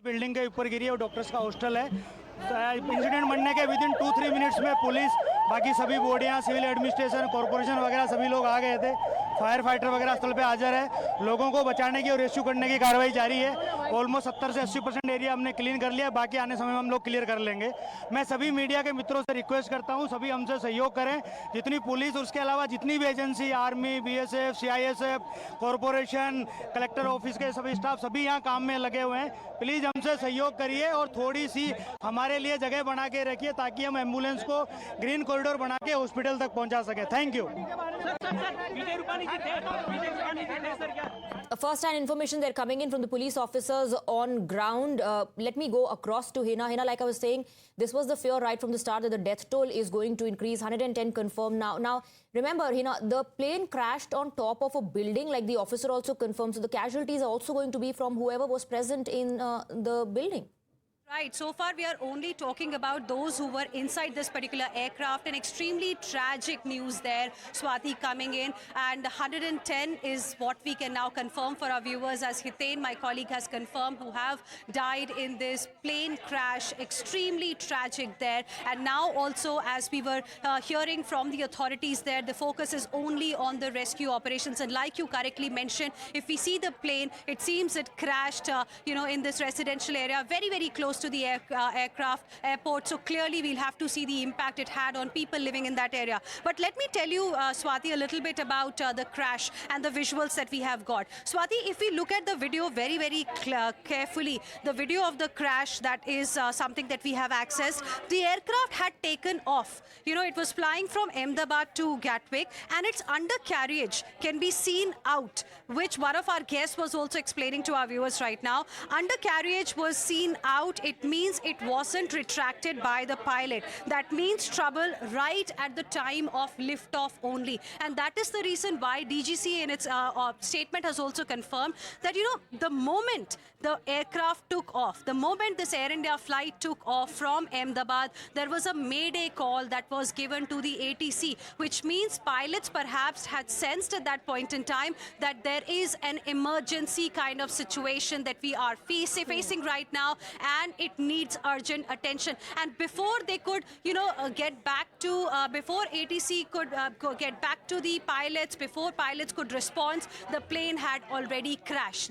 Building के ऊपर गिरी है, वो डॉक्टर्स का हॉस्टल है। इंसिडेंट बनने के विदिन 2-3 मिनट्स में पुलिस, बाकी सभी बॉडियाँ, सिविल एडमिनिस्ट्रेशन, कॉरपोरेशन वगैरह सभी लोग आ गए थे। फायर फाइटर वगैरह स्थल पे हाजिर है। लोगों को बचाने की और रेस्क्यू करने की कार्रवाई जारी है। ऑलमोस्ट 70 से 80% एरिया हमने क्लीन कर लिया, बाकी आने समय में हम लोग क्लियर कर लेंगे। मैं सभी मीडिया के मित्रों से रिक्वेस्ट करता हूँ, सभी हमसे सहयोग करें। जितनी पुलिस, उसके अलावा जितनी भी agency, army, BSF, CISF, corporation, collector office के सभी स्टाफ, सभी यहाँ काम में लगे हुए हैं। प्लीज़ हमसे सहयोग करिए और थोड़ी सी हमारे लिए जगह बना के रखिए, ताकि हम एम्बुलेंस को ग्रीन कॉरिडोर बना के हॉस्पिटल तक पहुंचा सके। Thank you. First-hand information they're coming in from the police officers on ground. Let me go across to Hina. Hina, like I was saying, this was the fear right from the start that the death toll is going to increase. 110 confirmed now. Now, remember, Hina, the plane crashed on top of a building, like the officer also confirmed. So the casualties are also going to be from whoever was present in the building. Right, so far we are only talking about those who were inside this particular aircraft. An extremely tragic news there, Swati, coming in, and 110 is what we can now confirm for our viewers, as Hiten, my colleague, has confirmed, who have died in this plane crash. Extremely tragic there. And now also, as we were hearing from the authorities there, the focus is only on the rescue operations. And like you correctly mentioned, if we see the plane, it seems it crashed, in this residential area, very, very close to the airport. So clearly we'll have to see the impact it had on people living in that area. But let me tell you, Swati, a little bit about the crash and the visuals that we have got. Swati, if we look at the video very, very carefully, the video of the crash, that is something that we have accessed. The aircraft had taken off. It was flying from Ahmedabad to Gatwick, and its undercarriage can be seen out, which one of our guests was also explaining to our viewers right now. Undercarriage was seen out. It means it wasn't retracted by the pilot. That means trouble right at the time of liftoff only. And that is the reason why DGC in its statement has also confirmed that, the moment the aircraft took off, the moment this Air India flight took off from Ahmedabad, there was a mayday call that was given to the ATC, which means pilots perhaps had sensed at that point in time that there is an emergency kind of situation that we are facing right now, and it needs urgent attention. And before they could, get back to, before ATC could get back to the pilots, before pilots could respond, the plane had already crashed.